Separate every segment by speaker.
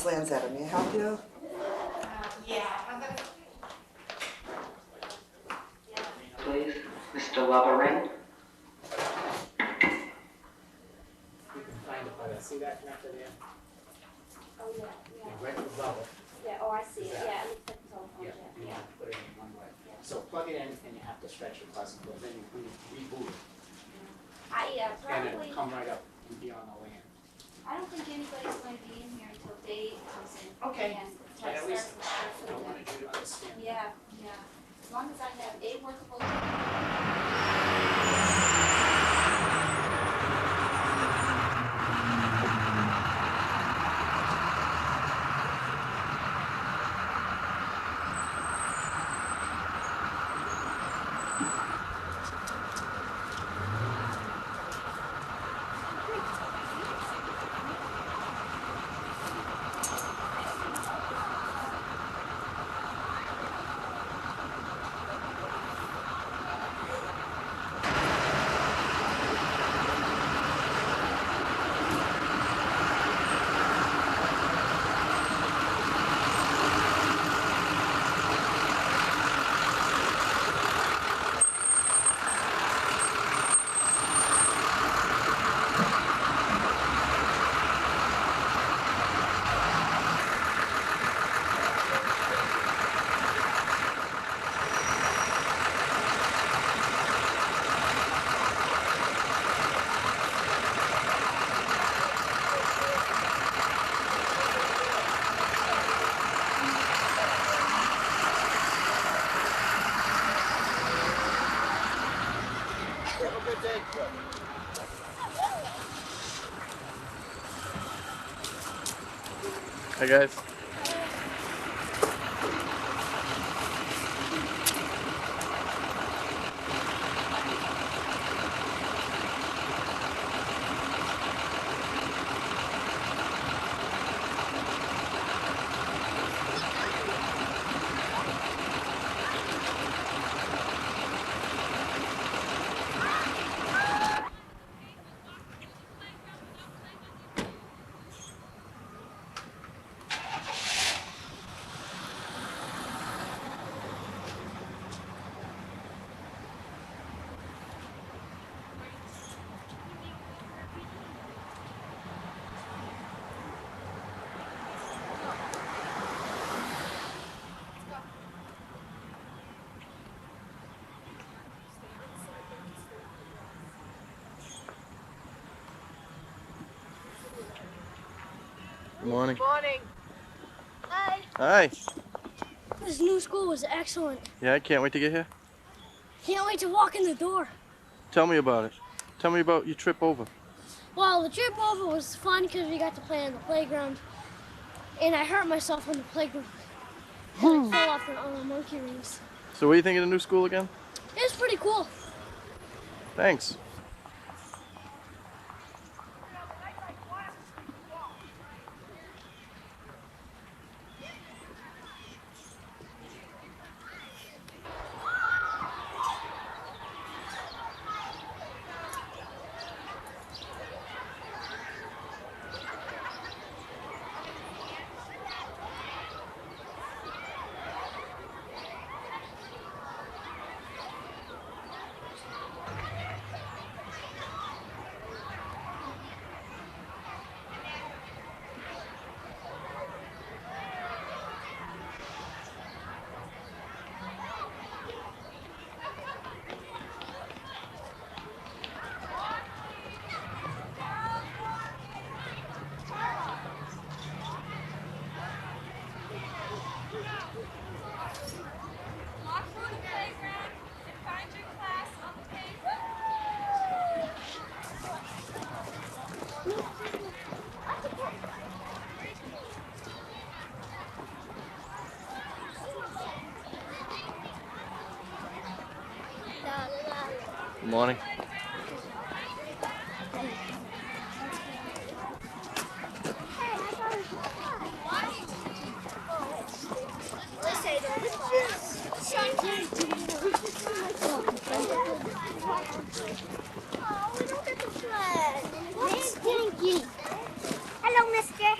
Speaker 1: Lanzetta. May I help you?
Speaker 2: Please, Mr. Lovering.
Speaker 3: You can find it by that. See that connector there?
Speaker 4: Oh, yeah.
Speaker 3: Yeah, right above it.
Speaker 4: Yeah, oh, I see it, yeah, it looks like it's all
Speaker 3: Yeah,
Speaker 4: phone
Speaker 3: you
Speaker 4: jack,
Speaker 3: have to put it in one way. So plug it in and you have to stretch it across the board, then you reboot it.
Speaker 4: I
Speaker 3: And
Speaker 4: probably,
Speaker 3: it'll come right up and be on the land.
Speaker 4: I don't think anybody's going to be in here until Dave comes in.
Speaker 3: Okay.
Speaker 4: And
Speaker 3: But at least
Speaker 4: starts
Speaker 3: I
Speaker 4: with
Speaker 3: wanted you to understand.
Speaker 4: yeah, yeah. As long as I have a workable.
Speaker 5: Hi guys. Good morning.
Speaker 6: Good morning.
Speaker 4: Hi.
Speaker 5: Hi.
Speaker 6: This new school was excellent.
Speaker 5: Yeah, I can't wait to get here.
Speaker 6: Can't wait to walk in the door.
Speaker 5: Tell me about it. Tell me about your trip over.
Speaker 6: Well, the trip over was fun because we got to play on the playground. And I hurt myself on the playground. And I fell off on the monkey rings.
Speaker 5: So what do you think of the new school again?
Speaker 6: It was pretty cool.
Speaker 5: Thanks. Good morning.
Speaker 4: Oh, we don't get the flag. Thank you. Hello, mister.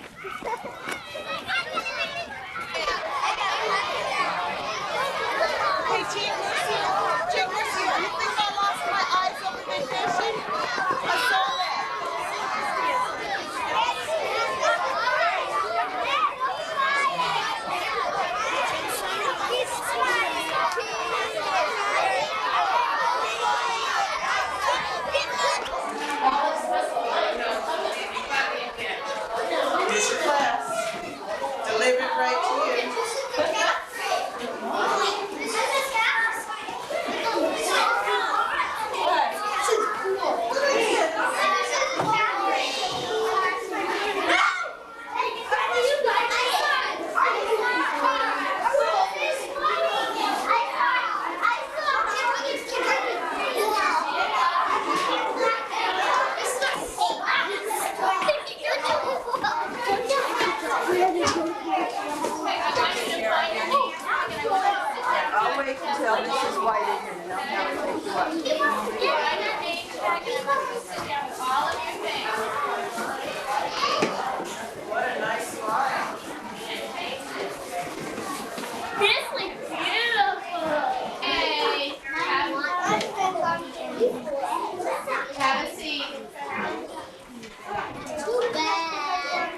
Speaker 1: Have a seat.
Speaker 6: Too bad.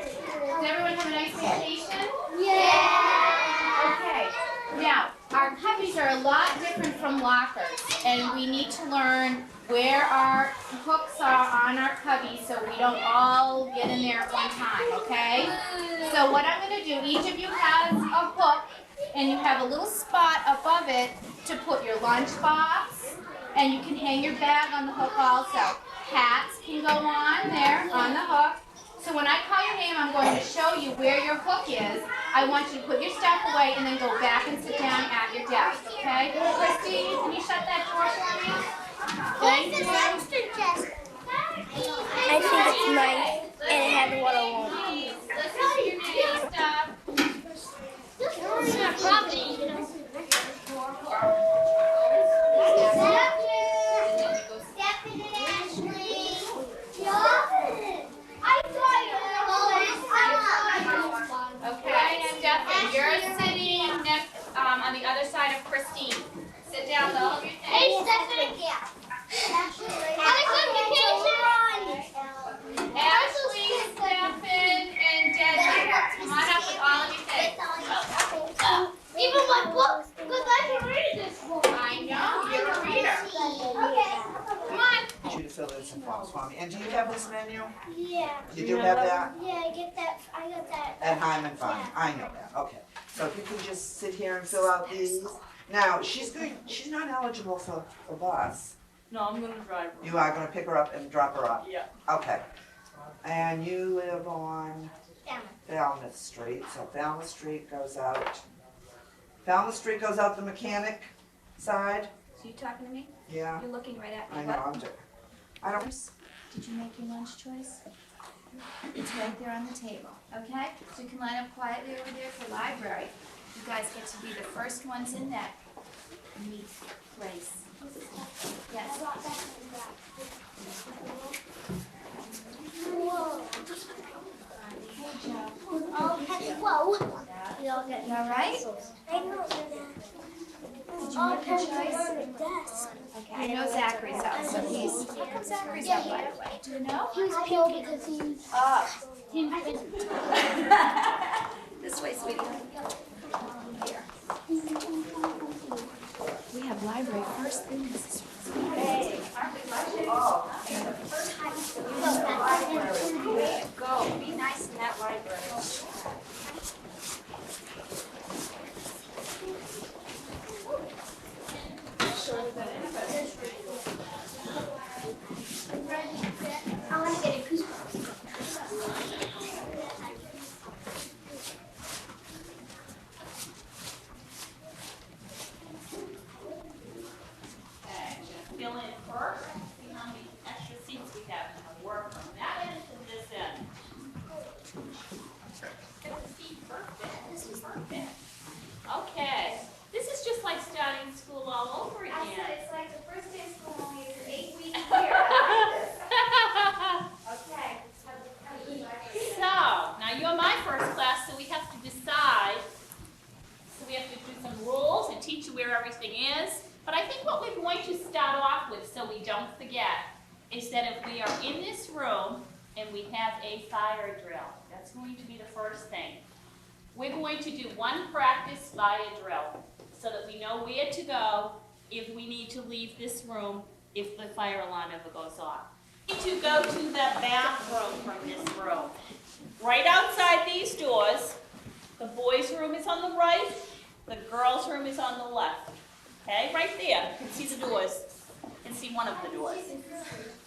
Speaker 1: Did everyone have a nice vacation?
Speaker 6: Yeah.
Speaker 1: Okay. Now, our cubbies are a lot different from lockers, and we need to learn where our hooks are on our cubbies so we don't all get in there at one time, okay? So what I'm going to do, each of you has a hook, and you have a little spot above it to put your lunchbox, and you can hang your bag on the hook also. Hats can go on there on the hook. So when I call your name, I'm going to show you where your hook is. I want you to put your stuff away and then go back and sit down at your desk, okay? Christy, can you shut that door for me? Thank you.
Speaker 6: I think it's nice and it has what I want.
Speaker 1: Let's see your name and stuff.
Speaker 6: It's not property.
Speaker 1: Okay, Stefan, you're sitting next on the other side of Christine. Sit down with all of your
Speaker 6: Hey,
Speaker 1: things.
Speaker 6: Stephanie. Alex, on vacation.
Speaker 1: Ashley, Stefan, and Debbie, come on up with all of your things.
Speaker 6: Even my books, because I can read this book.
Speaker 1: I know, you're a reader.
Speaker 6: Okay.
Speaker 1: Come on.
Speaker 7: I want you to fill in some forms for me. And do you have this menu?
Speaker 6: Yeah.
Speaker 7: You do have that?
Speaker 6: Yeah, I get that. I got that.
Speaker 7: At Hyman Farm. I know that. Okay. So if you can just sit here and fill out these. Now, she's not eligible for bus.
Speaker 8: No, I'm gonna drive her.
Speaker 7: You are gonna pick her up and drop her off?
Speaker 8: Yeah.
Speaker 7: Okay. And you live on Falmouth Street, so Falmouth Street goes out. Falmouth Street goes out the mechanic side?
Speaker 4: So you talking to me?
Speaker 7: Yeah,
Speaker 4: You're looking right at me.
Speaker 7: I know, I don't,
Speaker 4: Did you make your lunch choice? It's right there on the table, okay? So you can line up quietly over there for library. You guys get to be the first ones in that neat place. Yes.
Speaker 6: Whoa.
Speaker 4: Good job.
Speaker 6: Whoa. We all get
Speaker 4: You all right?
Speaker 6: I know that.
Speaker 4: Did you make your choice?
Speaker 6: Desk.
Speaker 4: Okay, I know Zachary's up, so he's, how come Zachary's up, by the way? Do you know?
Speaker 6: He was puking because he
Speaker 4: This way, sweetie. Here. We have library first thing. This is
Speaker 1: Hey, aren't we lucky?
Speaker 4: go. Be nice in that library.
Speaker 6: I want to get a goosebumps.
Speaker 8: Okay, just fill in first, see how many extra seats we have, and I'll work from that end to this end. Perfect. Okay, this is just like starting school all over again.
Speaker 1: It's like the first day of school, only it's 8 weeks here. I like this. Okay.
Speaker 8: So, now you're my first class, so we have to decide. So we have to do some rules and teach you where everything is. But I think what we're going to start off with, so we don't forget, is that if we are in this room and we have a fire drill, that's going to be the first thing. We're going to do one practice fire drill so that we know where to go if we need to leave this room if the fire alarm ever goes off. We need to go to the bathroom from this room. Right outside these doors, the boys' room is on the right, the girls' room is on the left. Okay, right there, you can see the doors. You can see one of the doors.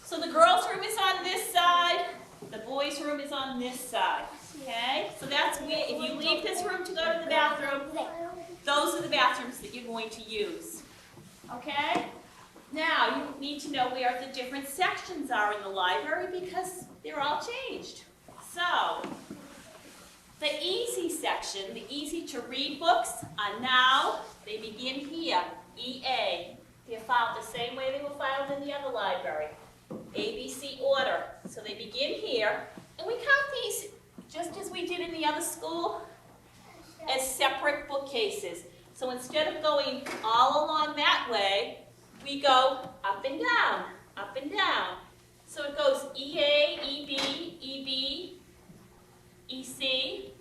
Speaker 8: So the girls' room is on this side, the boys' room is on this side. Okay, so that's where, if you leave this room to go to the bathroom, those are the bathrooms that you're going to use. Okay? Now, you need to know where the different sections are in the library because they're all changed. So, the easy section, the easy to read books are now, they begin here, EA. They're filed the same way they were filed in the other library. ABC order. So they begin here, and we count these, just as we did in the other school, as separate bookcases. So instead of going all along that way, we go up and down, up and down. So it goes EA, EB, EB, EC,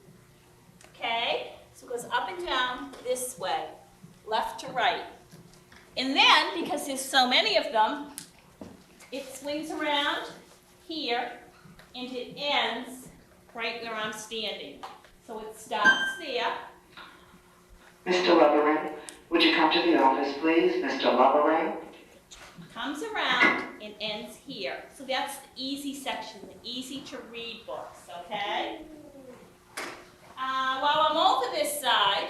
Speaker 8: okay? So it goes up and down this way, left to right. And then, because there's so many of them, it swings around here and it ends right where I'm standing. So it stops there.
Speaker 2: Mr. Lovering, would you come to the office, please? Mr. Lovering?
Speaker 8: Comes around and ends here. So that's the easy section, the easy to read books, okay? While I'm over this side,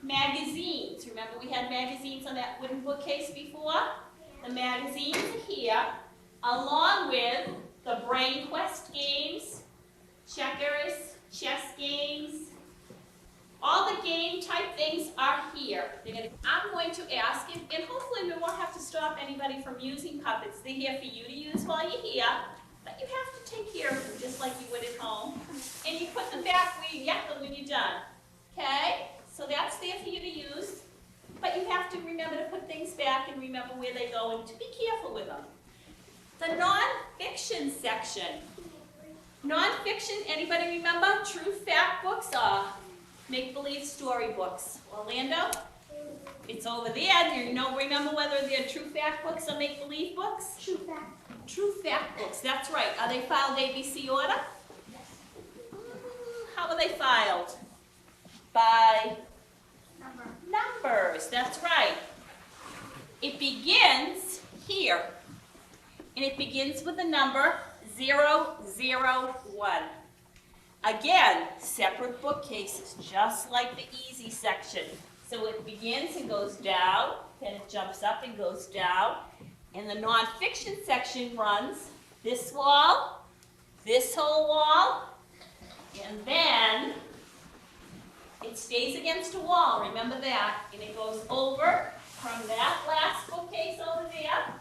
Speaker 8: magazines. Remember we had magazines on that wooden bookcase before? The magazines are here, along with the brain quest games, checkers, chess games. All the game type things are here. I'm going to ask, and hopefully we won't have to stop anybody from using puppets. They're here for you to use while you're here, but you have to take care of them just like you would at home. And you put them back where you get them when you're done. Okay? So that's there for you to use, but you have to remember to put things back and remember where they go and to be careful with them. The non-fiction section. Non-fiction, anybody remember? True fact books are make-believe storybooks. Orlando? It's over there. Do you know, remember whether they're true fact books or make-believe books?
Speaker 6: True fact.
Speaker 8: True fact books, that's right. Are they filed ABC order? How are they filed? By numbers, that's right. It begins here, and it begins with the number 001. Again, separate bookcases, just like the easy section. So it begins and goes down, then it jumps up and goes down. And the nonfiction section runs this wall, this whole wall, and then it stays against a wall, remember that, and it goes over from that last bookcase over there.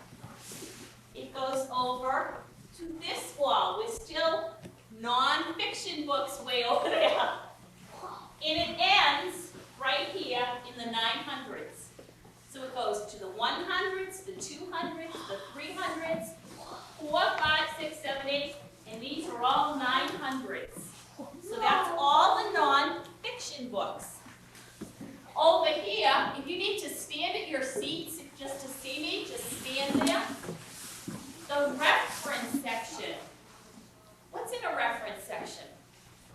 Speaker 8: It goes over to this wall with still non-fiction books way over there. And it ends right here in the 900s. So it goes to the 100s, the 200s, the 300s, 4, 5, 6, 7, 8, and these are all 900s. So that's all the non-fiction books. Over here, if you need to stand at your seats just to see me, just stand there. The reference section. What's in a reference section?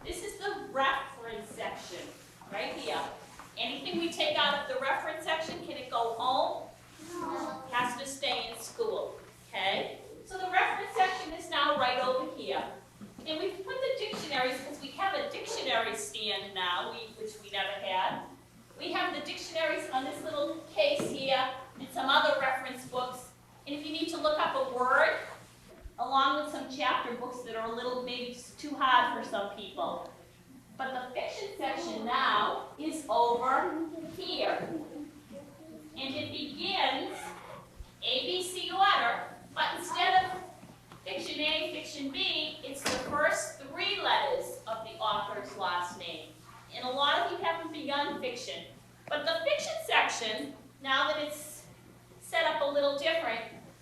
Speaker 8: This is the reference section, right here. Anything we take out of the reference section, can it go home? No. It has to stay in school, okay? So the reference section is now right over here. And we've put the dictionaries, because we have a dictionary stand now, which we never had. We have the dictionaries on this little case here, and some other reference books. And if you need to look up a word, along with some chapter books that are a little maybe just too hard for some people. But the fiction section now is over here. And it begins ABC order, but instead of fiction A, fiction B, it's the first 3 letters of the author's last name. And a lot of you haven't begun fiction. But the fiction section, now that it's set up a little different,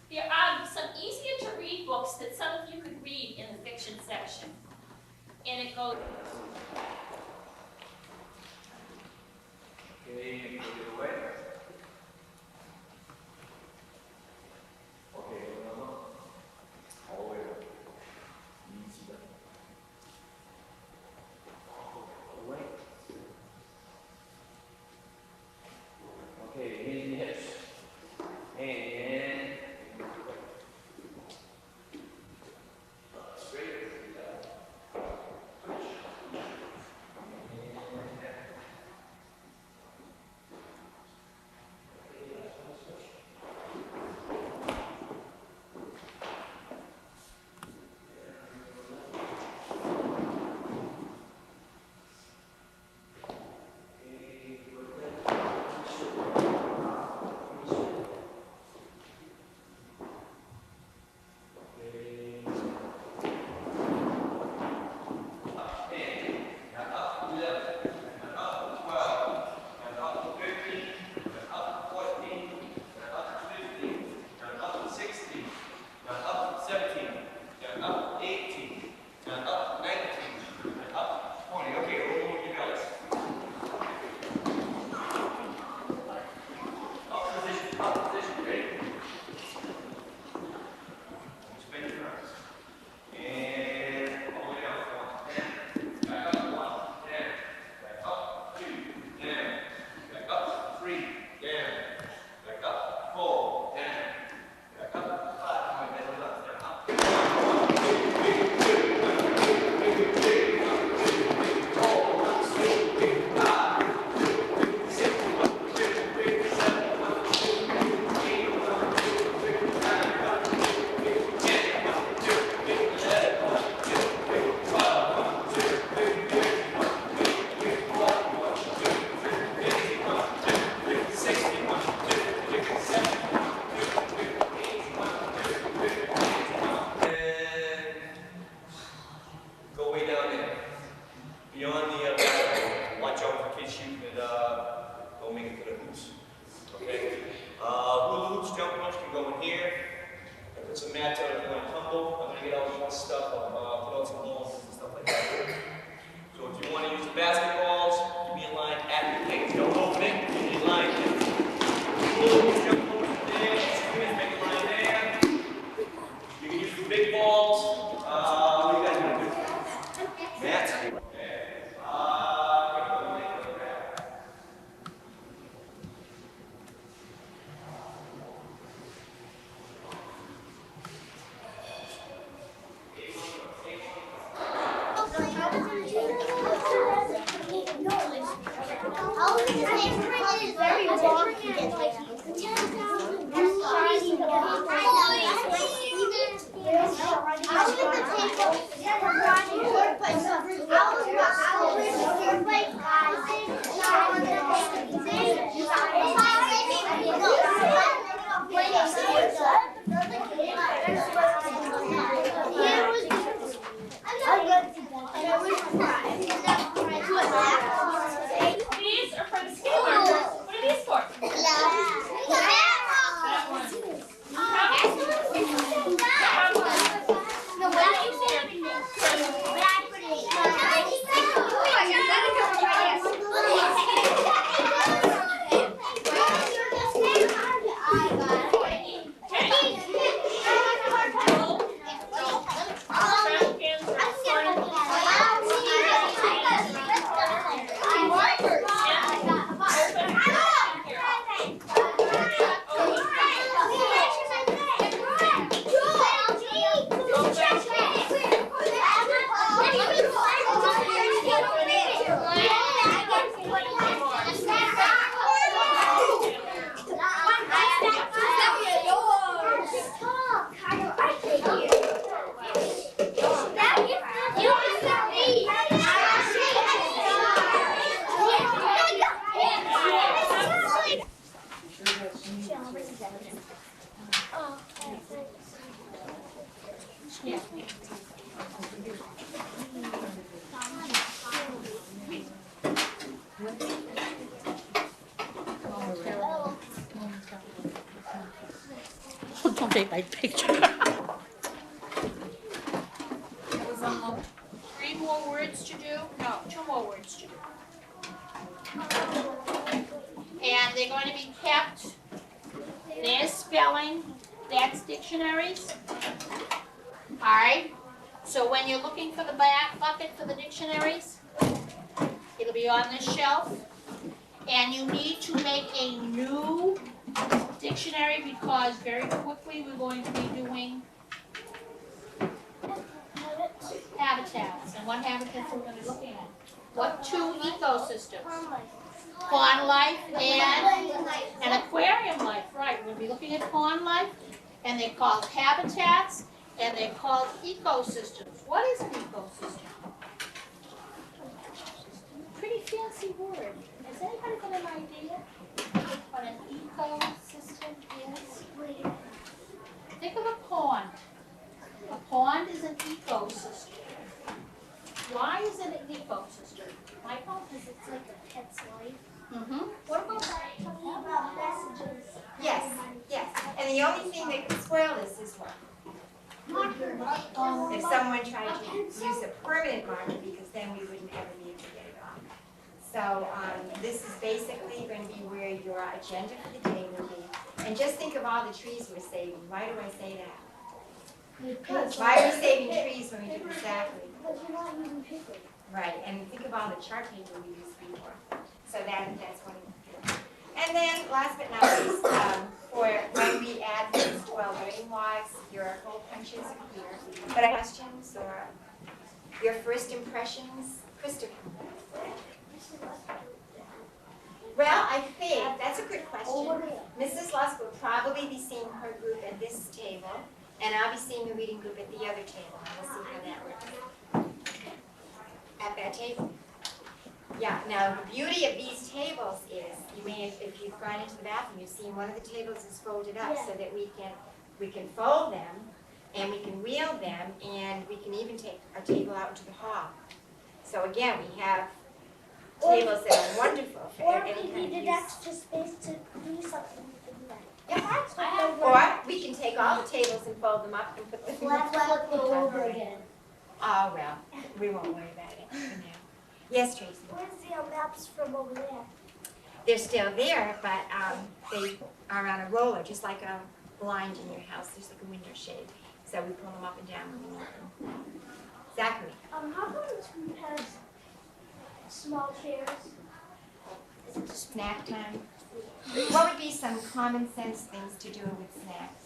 Speaker 8: there are some easier to read books that some of you could read in the fiction section. And it goes...
Speaker 9: Okay, take it away. Okay, no. All the way up. Easy. Away. Okay, hands in the hips. And straight.
Speaker 10: go in here. Put some mats out if you want to tumble. I'm going to get out more stuff, put out some balls and stuff like that. So if you want to use the basketballs, be in line at the cage. Don't open it, be in line. Jump over there, make a line there. You can use the big balls. What do you guys want to do? Mats?
Speaker 8: These are for the skateboarders. What are these for?
Speaker 11: Don't take my picture.
Speaker 8: Three more words to do? No, two more words to do. And they're going to be kept. There's spelling, that's dictionaries. Alright, so when you're looking for the back bucket for the dictionaries, it'll be on this shelf. And you need to make a new dictionary because very quickly we're going to be doing habitats. And what habitats are we going to be looking at? What two ecosystems? Pond life and aquarium life, right. We're going to be looking at pond life, and they're called habitats, and they're called ecosystems. What is an ecosystem? Pretty fancy word. Has anybody got an idea what an ecosystem is? Think of a pond. A pond is an ecosystem. Why is it an ecosystem? Michael?
Speaker 6: Because it's like a pet's life.
Speaker 8: What about
Speaker 6: Messages.
Speaker 12: Yes, yes. And the only thing that could spoil this is what? If someone tried to use a permanent marker, because then we wouldn't ever be able to get it off. So this is basically going to be where your agenda for the day will be. And just think of all the trees we're saving. Why do I say that? Why are we saving trees when we do exactly?
Speaker 6: But you're not using paper.
Speaker 12: Right, and think of all the chart paper we used before. So that's one. And then, last but not least, for when we add things to our learning logs, your hole punches are here. But questions or your first impressions, Christopher? Well, I think that's a good question. Mrs. Lusk will probably be seeing her group at this table, and I'll be seeing the reading group at the other table. We'll see how that works. At that table. Yeah, now the beauty of these tables is, you may, if you've gone into the bathroom, you've seen one of the tables is folded up so that we can fold them, and we can wheel them, and we can even take our table out into the hall. So again, we have tables that are wonderful for any kind of use.
Speaker 6: Or if you needed extra space to do something, you can do that.
Speaker 12: Yeah, I have. Or we can take all the tables and fold them up and put them.
Speaker 6: Flip them over again.
Speaker 12: Oh, well, we won't worry about it for now. Yes, Tracy?
Speaker 6: Where's the maps from over there?
Speaker 12: They're still there, but they are on a roller, just like a blind in your house. There's like a window shade. So we pull them up and down when we need them. Zachary?
Speaker 6: How come the tube has small chairs?
Speaker 12: Is it just snack time? What would be some common sense things to do with snacks?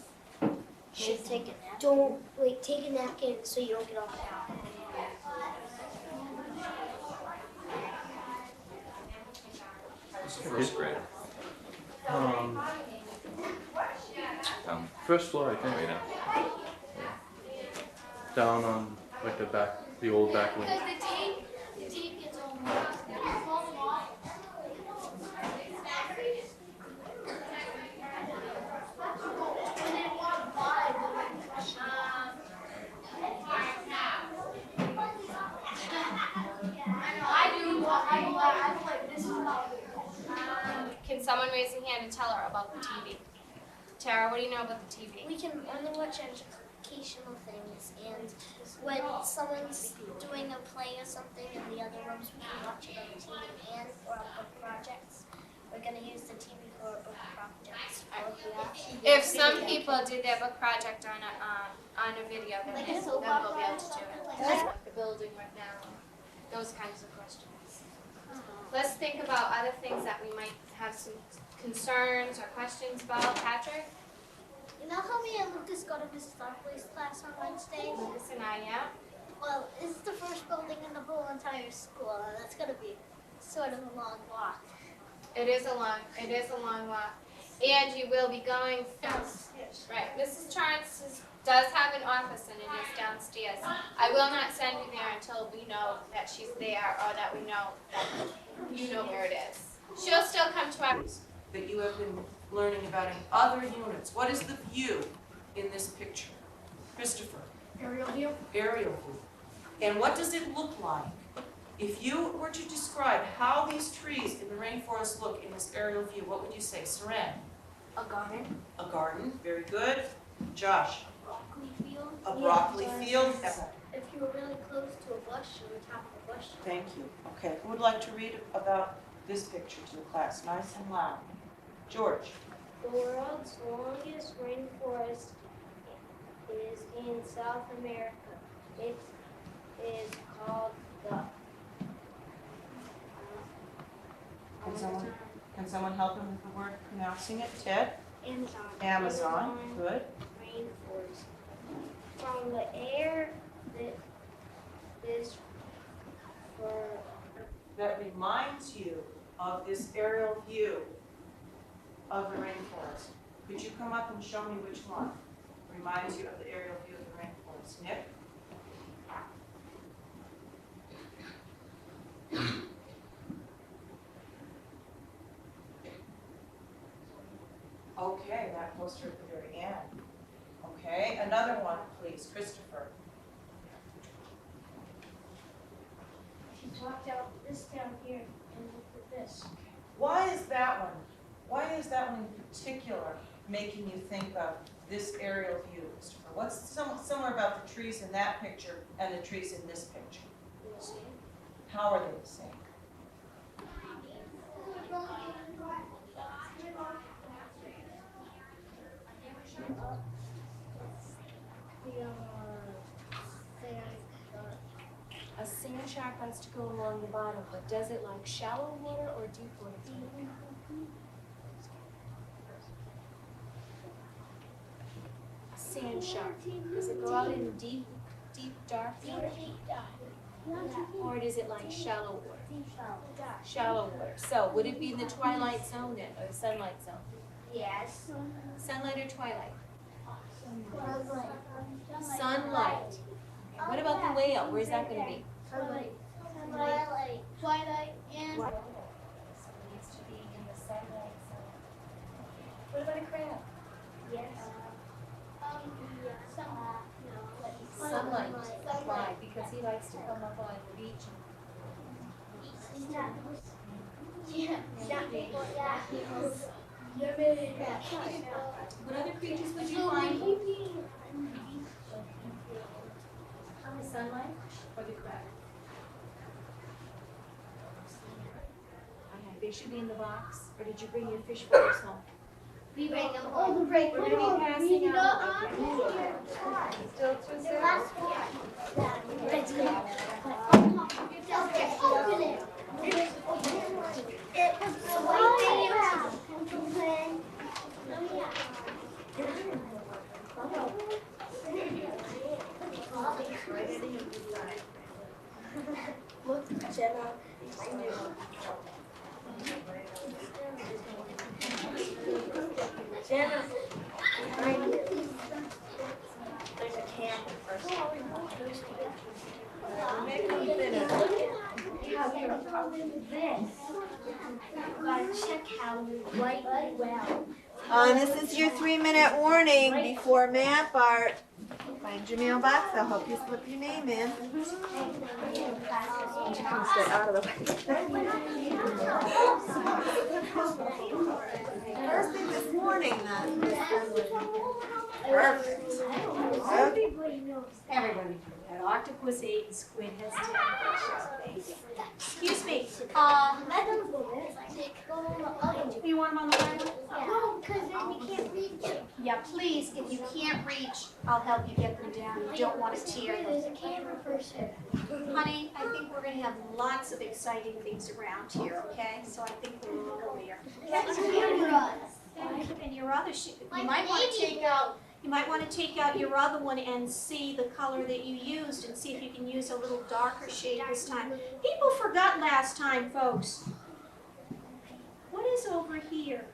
Speaker 6: Should take a nap. Don't wait. Take a napkin so you don't get off the apple.
Speaker 9: First grade.
Speaker 5: First floor, I think.
Speaker 9: Right now.
Speaker 5: Down on like the old back wing.
Speaker 6: Because the tape gets all
Speaker 13: Can someone raise a hand and tell her about the TV? Tara, what do you know about the TV?
Speaker 6: We can only watch educational things, and when someone's doing a play or something in the other rooms, we can watch it on the TV and for our book projects. We're going to use the TV for our book projects.
Speaker 13: If some people did their book project on a video, then
Speaker 6: Like a
Speaker 13: we'll
Speaker 6: soap
Speaker 13: be
Speaker 6: opera?
Speaker 13: able to do it. The building right now, those kinds of questions. Let's think about other things that we might have some concerns or questions about. Patrick?
Speaker 6: You know how me and Lucas go to Mrs. Darkley's class on Wednesday?
Speaker 13: Lucas and I, yeah.
Speaker 6: Well, this is the first building in the whole entire school, and that's going to be sort of a long walk.
Speaker 13: It is a long walk. And you will be going right. Mrs. Torrance does have an office and it is downstairs. I will not send you there until we know that she's there or that we know that you know where it is. She'll still come to our
Speaker 14: that you have been learning about in other units. What is the view in this picture? Christopher?
Speaker 6: Aerial view?
Speaker 14: Aerial view. And what does it look like? If you were to describe how these trees in the rainforest look in this aerial view, what would you say? Saran?
Speaker 13: a garden.
Speaker 14: A garden, very good. Josh?
Speaker 6: Broccoli field.
Speaker 14: A broccoli field.
Speaker 6: If you were really close to a bush, you would tap the bush.
Speaker 14: Thank you. Okay, who would like to read about this picture to the class? Nice and loud. George?
Speaker 6: The world's longest rainforest is in South America. It is called the...
Speaker 14: Can someone help him with the word pronouncing it? Ted?
Speaker 6: Amazon.
Speaker 14: Amazon, good.
Speaker 6: Rainforest. From the air that is for...
Speaker 14: That reminds you of this aerial view of the rainforest. Could you come up and show me which one reminds you of the aerial view of the rainforest? Nick? Okay, that poster at the very end. Okay, another one, please, Christopher.
Speaker 6: She walked out this down here and looked at this.
Speaker 14: Why is that one? Why is that one in particular making you think of this aerial view, Christopher? What's similar about the trees in that picture and the trees in this picture?
Speaker 6: The same.
Speaker 14: How are they the same?
Speaker 15: A sand shark likes to go along the bottom, but does it like shallow water or deep water? Sand shark. Does it go out in deep, dark water? Or does it like shallow water? Shallow water. So would it be in the twilight zone then, or the sunlight zone?
Speaker 6: Yes.
Speaker 15: Sunlight or twilight? Sunlight. What about the whale? Where's that going to be?
Speaker 6: Twilight. Twilight and...
Speaker 15: So it needs to be in the sunlight zone. What about a crab?
Speaker 6: Yes.
Speaker 15: Sunlight. Why? Because he likes to come up on the beach and
Speaker 6: Yeah.
Speaker 15: What other creatures would you find? The sunlight or the crab? Okay, they should be in the box, or did you bring your fish bowls home?
Speaker 6: We bring them home.
Speaker 15: We're gonna be passing out.
Speaker 6: Still too soon. Last one. Just open it. It's the white thing you have. Look, Jenna. Jenna. There's a can first. Check how right well.
Speaker 7: This is your 3-minute warning before map art. Find your mailbox, I'll help you slip your name in. Stay out of the way. First thing this morning, perfect.
Speaker 15: Everybody. An octopus 8 and squid has 10. Excuse me. You want them on the line?
Speaker 6: No, because then you can't reach.
Speaker 16: Yeah, please, if you can't reach, I'll help you get them down. You don't want to tear them.
Speaker 6: There's a camera person.
Speaker 16: Honey, I think we're gonna have lots of exciting things around here, okay? So I think we're all aware. And your other you might want to take out. You might want to take out your other one and see the color that you used and see if you can use a little darker shade this time. People forgot last time, folks. What is over here?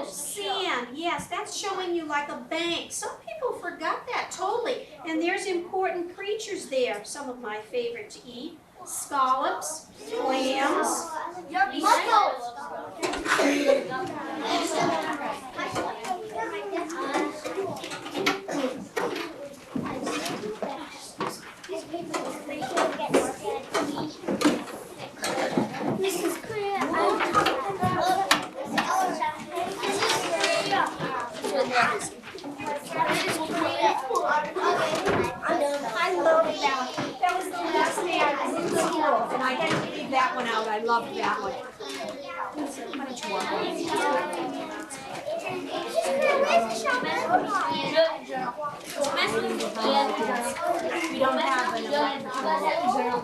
Speaker 16: Sand. Yes, that's showing you like a bank. Some people forgot that totally. And there's important creatures there. Some of my favorite to eat. Scallops, clams. I love that. That was the last day I was in school, and I had to leave that one out. I loved that one. We don't have an electrical.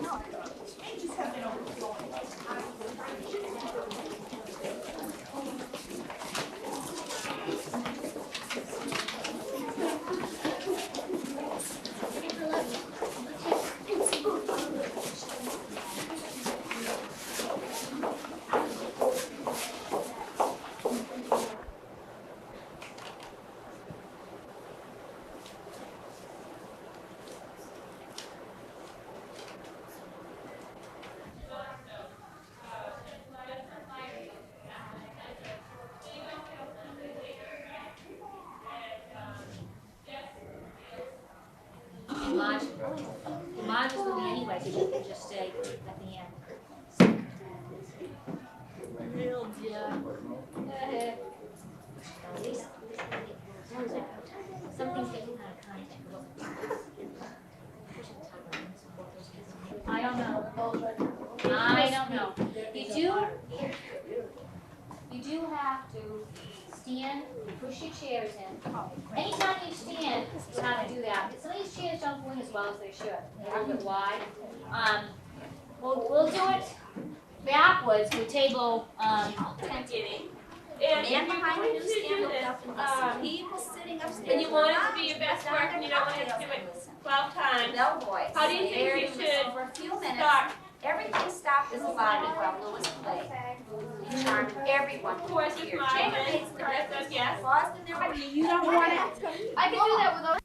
Speaker 15: Modules will be anyway, so you can just stay at the end. Real Some things get out of context. I don't know. You do have to stand, push your chairs in. Anytime you stand, you have to do that. Some of these chairs don't go in as well as they should. They're a little bit wide. We'll do it backwards with table 10.
Speaker 8: And
Speaker 15: Man behind you,
Speaker 8: to
Speaker 15: stand
Speaker 8: do
Speaker 15: up
Speaker 8: this,
Speaker 15: and listen. People sitting upstairs.
Speaker 8: and you want it to be your best work, and you don't want to do it 12 times.
Speaker 15: No, boys.
Speaker 8: How do you think you should
Speaker 15: For a few minutes,
Speaker 8: start?
Speaker 15: everything stopped in the body while Louis played. He charmed everyone.
Speaker 8: Of course, with
Speaker 15: Here,
Speaker 8: my
Speaker 15: Jane
Speaker 8: yes.
Speaker 15: Paused in their way.
Speaker 16: You don't want it. I can do that without.